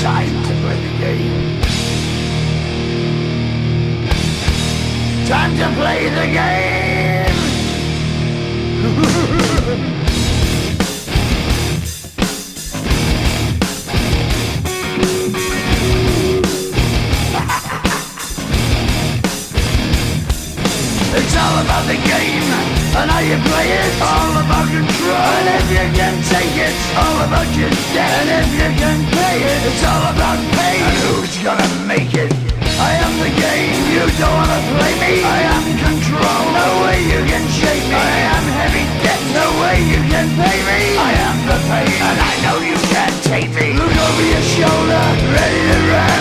Time to play the game. Time to play the game. It's all about the game and how you play it. All about control, and if you can take it, all about your debt. And if you can pay it, it's all about pain. And who's gonna make it? I am the game, you don't wanna play me. I am control, no way you can shake me. I am heavy debt, no way you can pay me. I am the pain, and I know you can't take me. Look over your shoulder, ready to run.